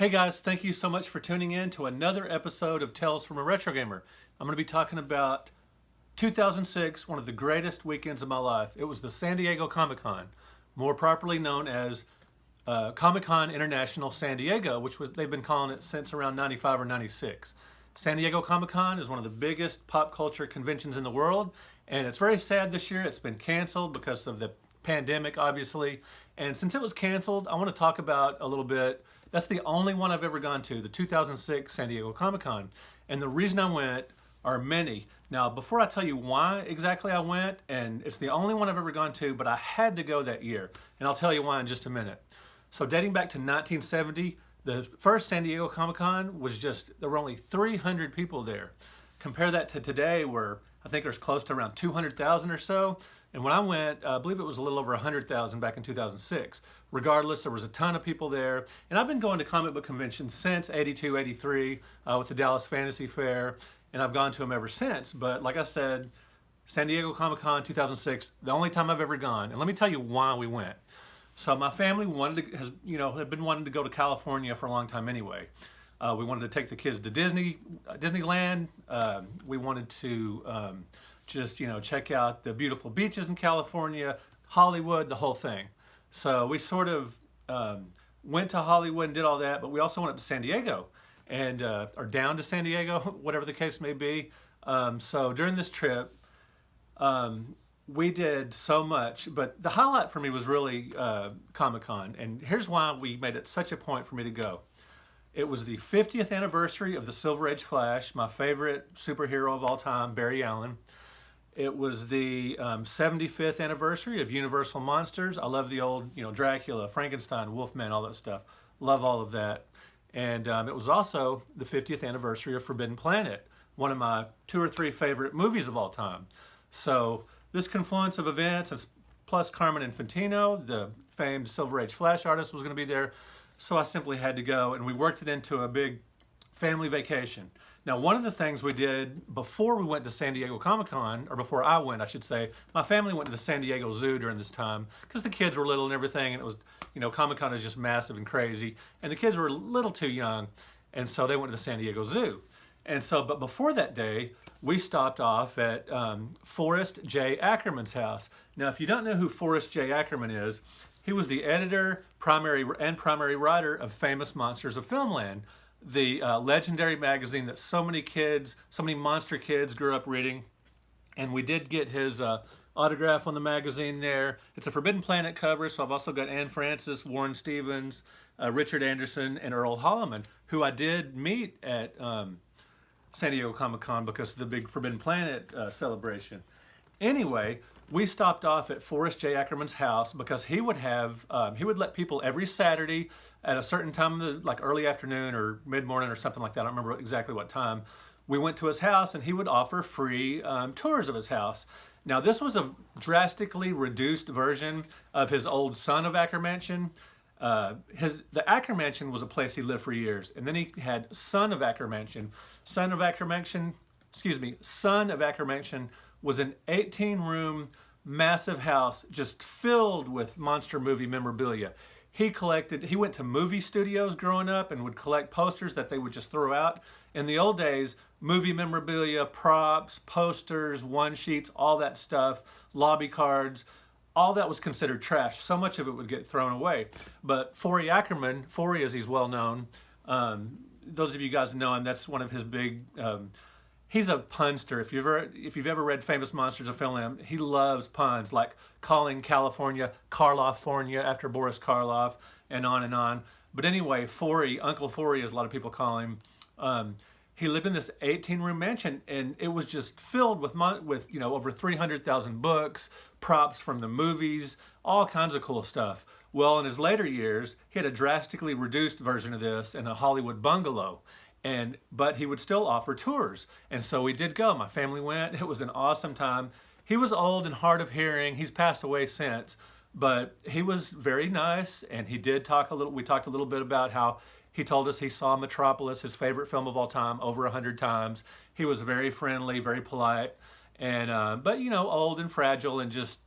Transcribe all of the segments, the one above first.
Hey guys, thank you so much for tuning in to another episode of Tales from a Retro Gamer. I'm going to be talking about 2006, one of the greatest weekends of my life. It was the San Diego Comic-Con, more properly known as Comic-Con International San Diego, which they've been calling it since around 95 or 96. San Diego Comic-Con is one of the biggest pop culture conventions in the world, and it's very sad this year. It's been canceled because of the pandemic, obviously. And since it was canceled, I want to talk about a little bit. That's the only one I've ever gone to, the 2006 San Diego Comic-Con. And the reason I went are many. Now, before I tell you why exactly I went, and it's the only one I've ever gone to, but I had to go that year. And I'll tell you why in just a minute. So dating back to 1970, the first San Diego Comic-Con was there were only 300 people there. Compare that to today where I think there's close to around 200,000 or so. And when I went, I believe it was a little over 100,000 back in 2006. Regardless, there was a ton of people there. And I've been going to comic book conventions since 82, 83 with the Dallas Fantasy Fair. And I've gone to them ever since. But like I said, San Diego Comic-Con 2006, the only time I've ever gone. And let me tell you why we went. So my family had been wanting to go to California for a long time anyway. We wanted to take the kids to Disneyland. We wanted to check out the beautiful beaches in California, Hollywood, the whole thing. So we sort of went to Hollywood and did all that, but we also went up to San Diego or down to San Diego, whatever the case may be. So during this trip, we did so much, but the highlight for me was really Comic-Con. And here's why we made it such a point for me to go. It was the 50th anniversary of the Silver Age Flash, my favorite superhero of all time, Barry Allen. It was the 75th anniversary of Universal Monsters. I love the old, Dracula, Frankenstein, Wolfman, all that stuff. Love all of that. And it was also the 50th anniversary of Forbidden Planet, one of my 2 or 3 favorite movies of all time. So this confluence of events, and plus Carmine Infantino, the famed Silver Age Flash artist, was going to be there. So I simply had to go, and we worked it into a big family vacation. Now, one of the things we did before we went to San Diego Comic-Con, or before I went, I should say, my family went to the San Diego Zoo during this time because the kids were little and everything, and it was, Comic-Con is just massive and crazy, and the kids were a little too young, and so they went to the San Diego Zoo. And so, but before that day, we stopped off at Forrest J Ackerman's house. Now, if you don't know who Forrest J Ackerman is, he was the editor, primary writer of Famous Monsters of Filmland, the legendary magazine that so many monster kids grew up reading. And we did get his autograph on the magazine there. It's a Forbidden Planet cover, so I've also got Anne Francis, Warren Stevens, Richard Anderson, and Earl Holliman, who I did meet at San Diego Comic-Con because of the big Forbidden Planet celebration. Anyway, we stopped off at Forrest J Ackerman's house because he would let people every Saturday at a certain time, like early afternoon or mid-morning or something like that. I don't remember exactly what time. We went to his house and he would offer free tours of his house. Now, this was a drastically reduced version of his old Son of Acker Mansion. The Acker Mansion was a place he lived for years, and then he had Son of Acker Mansion. Son of Acker Mansion was an 18-room, massive house just filled with monster movie memorabilia. He went to movie studios growing up and would collect posters that they would just throw out. In the old days, movie memorabilia, props, posters, one-sheets, all that stuff, lobby cards, all that was considered trash. So much of it would get thrown away. But Forrest Ackerman, as he's well known, those of you guys know him, that's one of his big... he's a punster. If you've ever read Famous Monsters of Filmland, he loves puns, like calling California Karloff-fornia after Boris Karloff, and on and on. But anyway, Uncle Forrest, as a lot of people call him, he lived in this 18-room mansion, and it was just filled with over 300,000 books, props from the movies, all kinds of cool stuff. Well, in his later years, he had a drastically reduced version of this in a Hollywood bungalow. But he would still offer tours. And so we did go. My family went. It was an awesome time. He was old and hard of hearing. He's passed away since. But he was very nice. And he did talk a little. We talked a little bit about how he told us he saw Metropolis, his favorite film of all time, over 100 times. He was very friendly, very polite. And but old and fragile, and just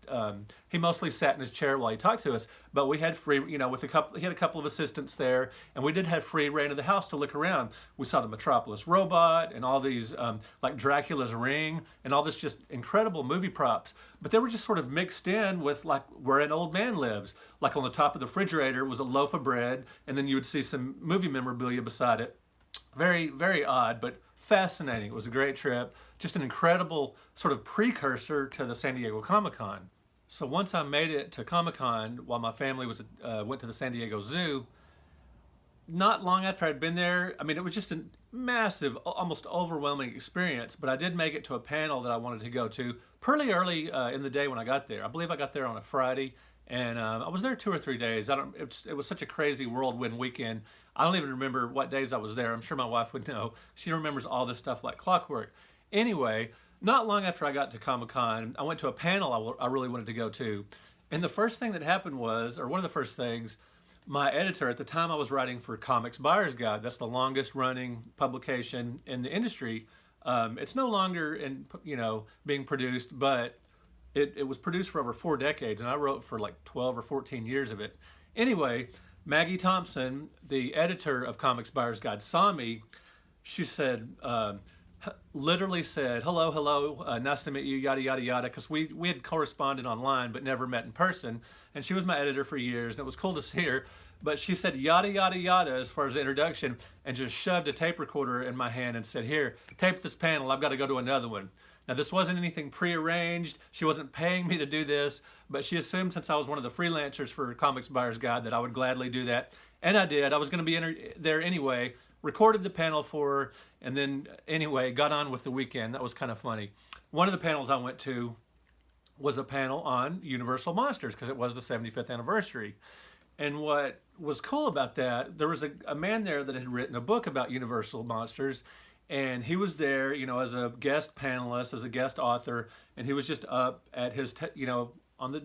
he mostly sat in his chair while he talked to us. But we had free, with he had a couple of assistants there, and we did have free reign of the house to look around. We saw the Metropolis robot and all these like Dracula's ring and all this just incredible movie props. But they were just sort of mixed in with like where an old man lives. Like on the top of the refrigerator was a loaf of bread, and then you would see some movie memorabilia beside it. Very, very odd, but fascinating. It was a great trip. Just an incredible sort of precursor to the San Diego Comic-Con. So once I made it to Comic-Con, while my family went to the San Diego Zoo, not long after I'd been there, I mean, it was just a massive, almost overwhelming experience, but I did make it to a panel that I wanted to go to pretty early in the day when I got there. I believe I got there on a Friday, and I was there 2 or 3 days. It was such a crazy whirlwind weekend. I don't even remember what days I was there. I'm sure my wife would know. She remembers all this stuff like clockwork. Anyway, not long after I got to Comic-Con, I went to a panel I really wanted to go to. And the first thing that happened was, or one of the first things, my editor, at the time I was writing for Comics Buyer's Guide. That's the longest running publication in the industry. It's no longer being produced, but it was produced for over 4 decades, and I wrote for like 12 or 14 years of it. Anyway, Maggie Thompson, the editor of Comics Buyer's Guide, saw me. She said, literally said, hello, nice to meet you, yada, yada, yada, because we had corresponded online but never met in person, and she was my editor for years, and it was cool to see her. But she said yada, yada, yada as far as the introduction, and just shoved a tape recorder in my hand and said, here, tape this panel, I've got to go to another one. Now, this wasn't anything prearranged. She wasn't paying me to do this, but she assumed since I was one of the freelancers for Comics Buyer's Guide that I would gladly do that. And I did. I was going to be there anyway, recorded the panel for her, and then anyway, got on with the weekend. That was kind of funny. One of the panels I went to was a panel on Universal Monsters, because it was the 75th anniversary. And what was cool about that, there was a man there that had written a book about Universal Monsters, and he was there, as a guest panelist, as a guest author, and he was just up at his, on the,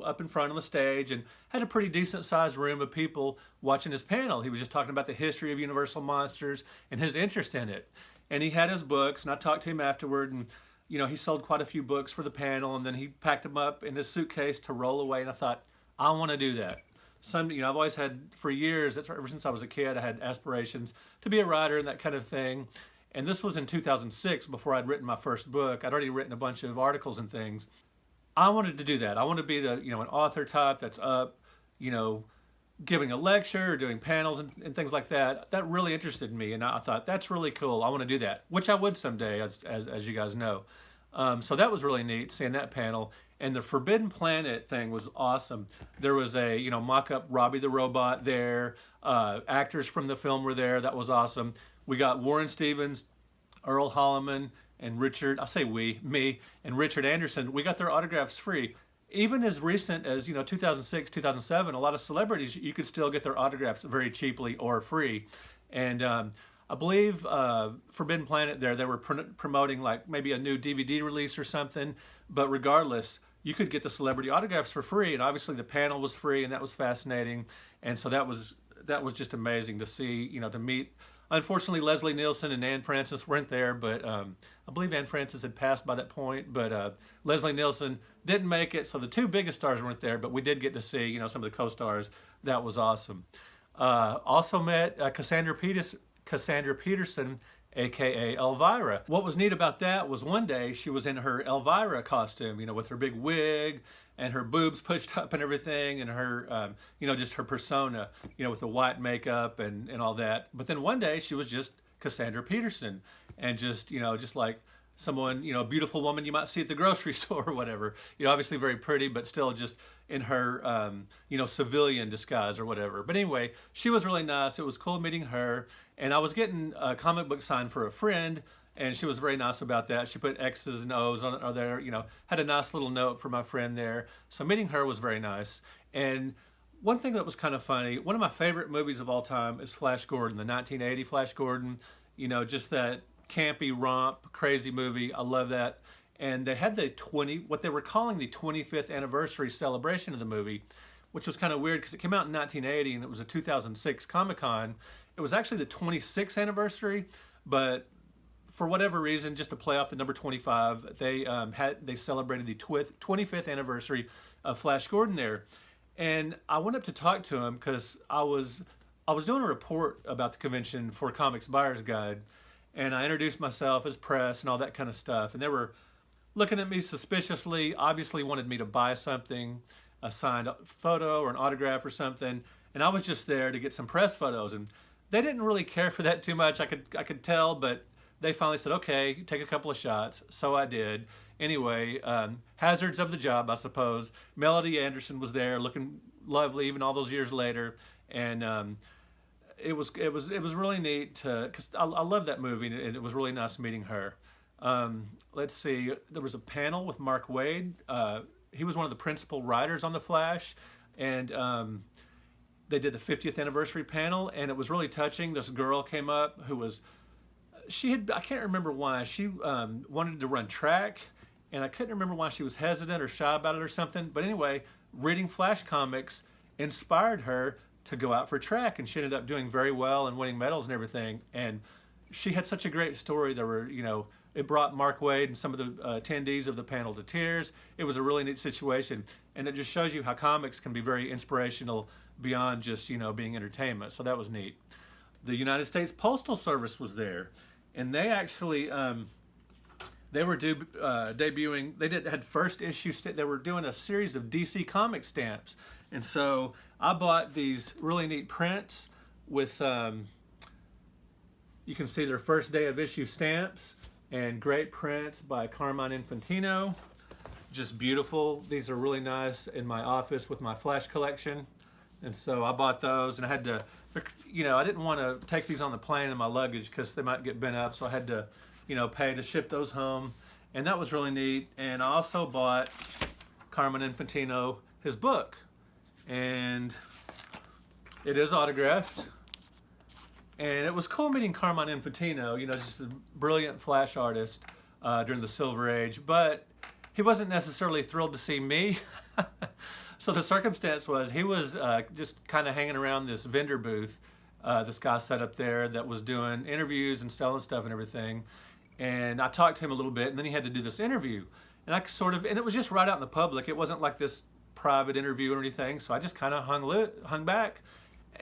up in front on the stage, and had a pretty decent sized room of people watching his panel. He was just talking about the history of Universal Monsters and his interest in it. And he had his books, and I talked to him afterward, and he sold quite a few books for the panel, and then he packed them up in his suitcase to roll away, and I thought, I want to do that. I've always had, for years, ever since I was a kid, I had aspirations to be a writer and that kind of thing. And this was in 2006, before I'd written my first book. I'd already written a bunch of articles and things. I wanted to do that. I want to be an author type that's up, giving a lecture, or doing panels and things like that. That really interested me, and I thought, that's really cool. I want to do that, which I would someday, as you guys know. So that was really neat, seeing that panel. And the Forbidden Planet thing was awesome. There was a, mock-up Robbie the Robot there. Actors from the film were there. That was awesome. We got Warren Stevens, Earl Holliman, and me, and Richard Anderson. We got their autographs free. Even as recent as, 2006, 2007, a lot of celebrities, you could still get their autographs very cheaply or free. And I believe Forbidden Planet they were promoting like maybe a new DVD release or something. But regardless, you could get the celebrity autographs for free, and obviously the panel was free, and that was fascinating. And so that was just amazing to see, to meet. Unfortunately, Leslie Nielsen and Anne Francis weren't there, but I believe Anne Francis had passed by that point. But Leslie Nielsen didn't make it, so the two biggest stars weren't there, but we did get to see, some of the co-stars. That was awesome. Also met Cassandra Peterson, aka Elvira. What was neat about that was one day she was in her Elvira costume, with her big wig and her boobs pushed up and everything, and her, just her persona, with the white makeup and all that. But then one day she was just Cassandra Peterson, and just like someone, a beautiful woman you might see at the grocery store or whatever. Obviously very pretty, but still just in her, civilian disguise or whatever. But anyway, she was really nice. It was cool meeting her. And I was getting a comic book signed for a friend, and she was very nice about that. She put X's and O's on it there, had a nice little note for my friend there. So meeting her was very nice. And one thing that was kind of funny, one of my favorite movies of all time is Flash Gordon, the 1980 Flash Gordon, just that campy romp, crazy movie. I love that. And they had what they were calling the 25th anniversary celebration of the movie, which was kind of weird because it came out in 1980 and it was a 2006 Comic-Con. It was actually the 26th anniversary, but for whatever reason, just to play off the number 25, they celebrated the 25th anniversary of Flash Gordon there. And I went up to talk to him because I was doing a report about the convention for Comics Buyer's Guide, and I introduced myself as press and all that kind of stuff. And they were looking at me suspiciously, obviously wanted me to buy something, a signed photo or an autograph or something. And I was just there to get some press photos. And they didn't really care for that too much. I could tell, but they finally said, okay, take a couple of shots. So I did. Anyway, hazards of the job, I suppose. Melody Anderson was there, looking lovely, even all those years later. And it was really neat because I love that movie, and it was really nice meeting her. Let's see, there was a panel with Mark Waid. He was one of the principal writers on The Flash, and they did the 50th anniversary panel, and it was really touching. This girl came up who was, I can't remember why, she wanted to run track, and I couldn't remember why she was hesitant or shy about it or something. But anyway, reading Flash comics inspired her to go out for track, and she ended up doing very well and winning medals and everything. And she had such a great story. There were, it brought Mark Waid and some of the attendees of the panel to tears. It was a really neat situation, and it just shows you how comics can be very inspirational beyond just, being entertainment. So that was neat. The United States Postal Service was there, and they actually they were debuting. They had first issue. They were doing a series of DC comic stamps, and so I bought these really neat prints with. You can see their first day of issue stamps and great prints by Carmine Infantino. Just beautiful. These are really nice in my office with my Flash collection. And so I bought those, and I had to, I didn't want to take these on the plane in my luggage because they might get bent up. So I had to, pay to ship those home. And that was really neat. And I also bought Carmine Infantino his book. And it is autographed. And it was cool meeting Carmine Infantino, just a brilliant Flash artist during the Silver Age. But he wasn't necessarily thrilled to see me. So the circumstance was he was just kind of hanging around this vendor booth. This guy set up there that was doing interviews and selling stuff and everything. And I talked to him a little bit, and then he had to do this interview. And and it was just right out in the public. It wasn't like this private interview or anything. So I just kind of hung back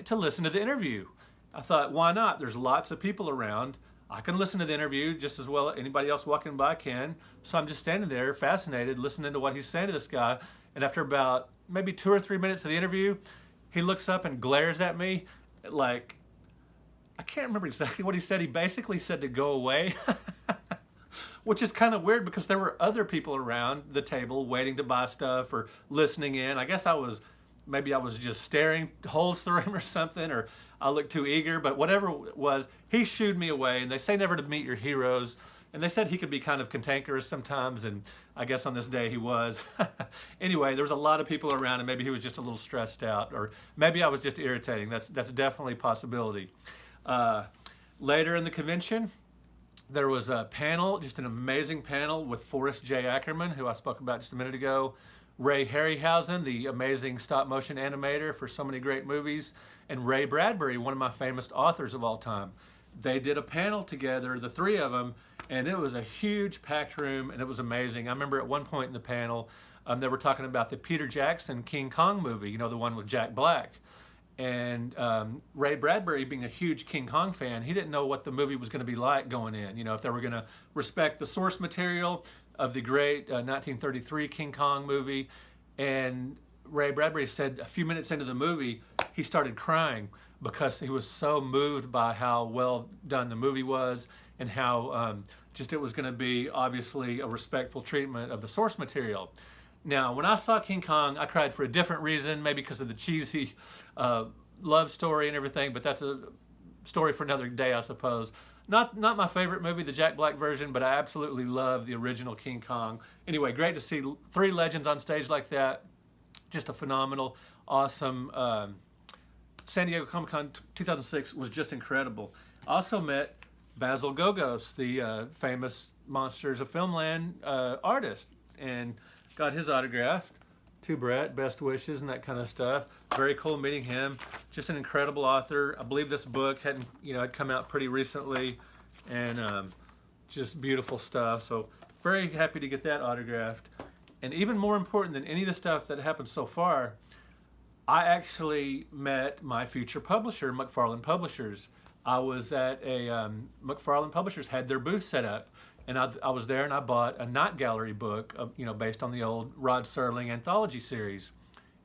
to listen to the interview. I thought, why not? There's lots of people around. I can listen to the interview just as well anybody else walking by can. So I'm just standing there fascinated, listening to what he's saying to this guy. And after about maybe 2 or 3 minutes of the interview, he looks up and glares at me like, I can't remember exactly what he said. He basically said to go away, which is kind of weird because there were other people around the table waiting to buy stuff or listening in. I guess maybe I was just staring holes through him or something, or I looked too eager, but whatever it was, he shooed me away. And they say never to meet your heroes. And they said he could be kind of cantankerous sometimes, and I guess on this day he was. Anyway, there was a lot of people around, and maybe he was just a little stressed out, or maybe I was just irritating. That's definitely a possibility. Later in the convention, there was a panel, just an amazing panel with Forrest J Ackerman, who I spoke about just a minute ago, Ray Harryhausen, the amazing stop-motion animator for so many great movies, and Ray Bradbury, one of my famous authors of all time. They did a panel together, the three of them, and it was a huge packed room, and it was amazing. I remember at one point in the panel, they were talking about the Peter Jackson King Kong movie, the one with Jack Black. And Ray Bradbury, being a huge King Kong fan, he didn't know what the movie was going to be like going in, if they were going to respect the source material of the great 1933 King Kong movie. And Ray Bradbury said a few minutes into the movie, he started crying because he was so moved by how well done the movie was and how just it was going to be obviously a respectful treatment of the source material. Now, when I saw King Kong, I cried for a different reason, maybe because of the cheesy love story and everything, but that's a story for another day, I suppose. Not my favorite movie, the Jack Black version, but I absolutely love the original King Kong. Anyway, great to see three legends on stage like that. Just a phenomenal, awesome. San Diego Comic-Con 2006 was just incredible. I also met Basil Gogos, the famous Monsters of Filmland artist, and got his autograph. To Brett, best wishes and that kind of stuff. Very cool meeting him. Just an incredible author. I believe this book had come out pretty recently, and Just beautiful stuff. So very happy to get that autographed. And even more important than any of the stuff that happened so far, I actually met my future publisher, McFarland Publishers. I was at a McFarland Publishers had their booth set up, and I was there and I bought a Night Gallery book, based on the old Rod Serling anthology series.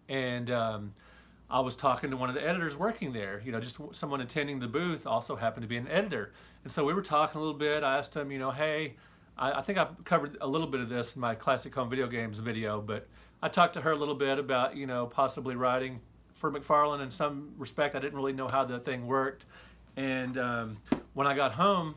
And I was talking to one of the editors working there. Just someone attending the booth also happened to be an editor. And so we were talking a little bit. I asked him, hey, I think I covered a little bit of this in my Classic Home Video Games video, but I talked to her a little bit about, possibly writing for McFarland in some respect. I didn't really know how the thing worked. And when I got home,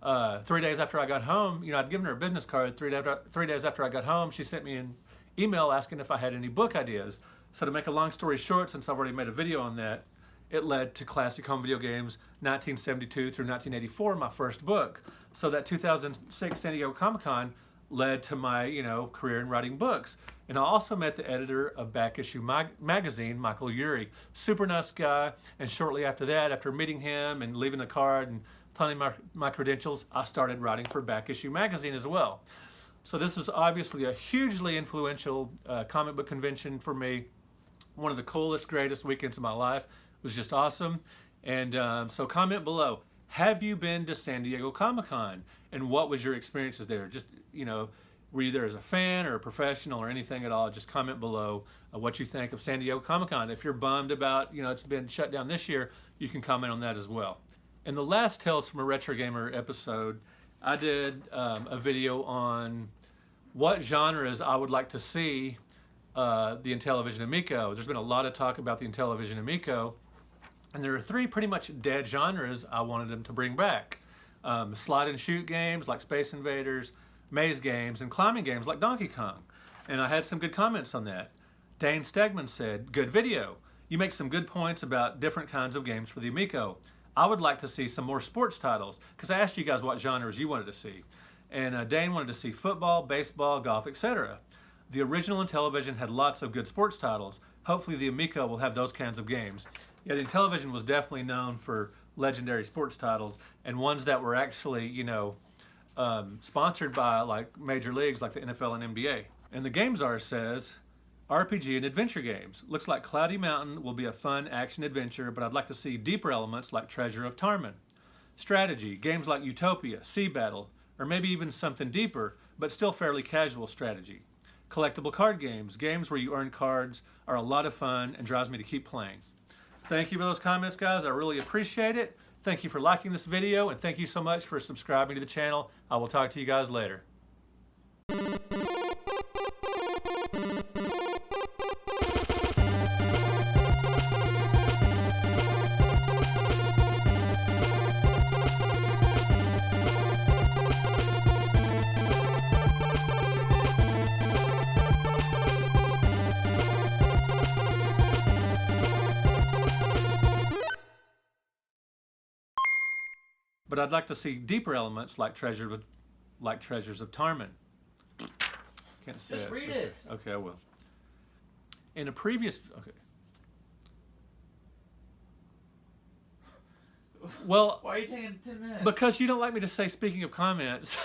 3 days after I got home, I'd given her a business card. 3 days after I got home, she sent me an email asking if I had any book ideas. So to make a long story short, since I've already made a video on that, it led to Classic Home Video Games 1972 through 1984, my first book. So that 2006 San Diego Comic-Con led to my, career in writing books. And I also met the editor of Back Issue magazine, Michael Urey. Super nice guy. And shortly after that, after meeting him and leaving a card and telling my credentials, I started writing for Back Issue magazine as well. So this was obviously a hugely influential comic book convention for me. One of the coolest, greatest weekends of my life. It was just awesome. And so comment below. Have you been to San Diego Comic-Con? And what was your experiences there? Just, were you there as a fan or a professional or anything at all? Just comment below what you think of San Diego Comic-Con. If you're bummed about, it's been shut down this year, you can comment on that as well. In the last Tales from a Retro Gamer episode, I did a video on what genres I would like to see the Intellivision Amico. There's been a lot of talk about the Intellivision Amico, and there are 3 pretty much dead genres I wanted them to bring back. Slide and shoot games like Space Invaders, maze games, and climbing games like Donkey Kong. And I had some good comments on that. Dane Stegman said, good video. You make some good points about different kinds of games for the Amico. I would like to see some more sports titles, because I asked you guys what genres you wanted to see. And Dane wanted to see football, baseball, golf, etc. The original Intellivision had lots of good sports titles. Hopefully the Amico will have those kinds of games. Yeah, the Intellivision was definitely known for legendary sports titles and ones that were actually, sponsored by like major leagues like the NFL and NBA. And the Games Artist says, RPG and adventure games. Looks like Cloudy Mountain will be a fun action adventure, but I'd like to see deeper elements like Treasure of Tarman. Strategy, games like Utopia, Sea Battle, or maybe even something deeper, but still fairly casual strategy. Collectible card games, games where you earn cards, are a lot of fun and drives me to keep playing. Thank you for those comments, guys. I really appreciate it. Thank you for liking this video, and thank you so much for subscribing to the channel. I will talk to you guys later. But I'd like to see deeper elements like Treasures of Tarman. Can't say Just it. read it. Okay, I will. In a previous... Okay. Well... Why are you taking 10 minutes? Because you don't like me to say speaking of comments.